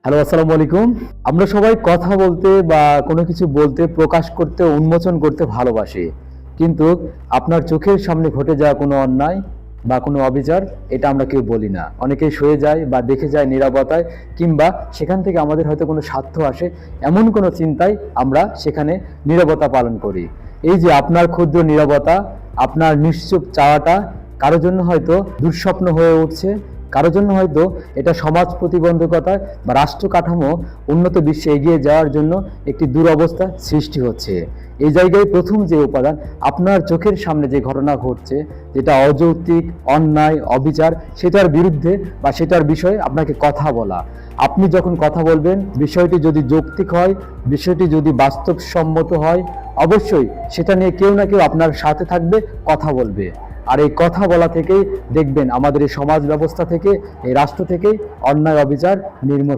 Hello, আসসালামু আলাইকুম। আমরা সবাই কথা বলতে বা কোনো কিছু বলতে, প্রকাশ করতে, উন্মোচন করতে ভালোবাসি। কিন্তু আপনার চোখের সামনে ঘটে যাওয়া কোনো অন্যায় বা কোনো অবিচার, এটা আমরা কেউ বলি না। অনেকেই সয়ে যায় বা দেখে যায় নীরবতায়, কিংবা সেখান থেকে আমাদের হয়তো কোনো স্বার্থ আসে, এমন কোনো চিন্তায় আমরা সেখানে নীরবতা পালন করি। এই যে আপনার ক্ষুদ্র নীরবতা, আপনার নিশ্চুপ চাওয়াটা কারো জন্য হয়তো দুঃস্বপ্ন হয়ে উঠছে, কারো জন্য হয়তো এটা সমাজ প্রতিবন্ধকতা বা রাষ্ট্র কাঠামো উন্নত বিশ্বে এগিয়ে যাওয়ার জন্য একটি দুরবস্থা সৃষ্টি হচ্ছে। এই জায়গায় প্রথম যে উপাদান, আপনার চোখের সামনে যে ঘটনা ঘটছে, যেটা অযৌক্তিক, অন্যায়, অবিচার, সেটার বিরুদ্ধে বা সেটার বিষয়ে আপনাকে কথা বলা। আপনি যখন কথা বলবেন, বিষয়টি যদি যৌক্তিক হয়, বিষয়টি যদি বাস্তবসম্মত হয়, অবশ্যই সেটা নিয়ে কেউ না কেউ আপনার সাথে থাকবে, কথা বলবে। আর এই কথা বলা থেকেই দেখবেন আমাদের এই সমাজ ব্যবস্থা থেকে, এই রাষ্ট্র থেকে অন্যায় অবিচার নির্মূল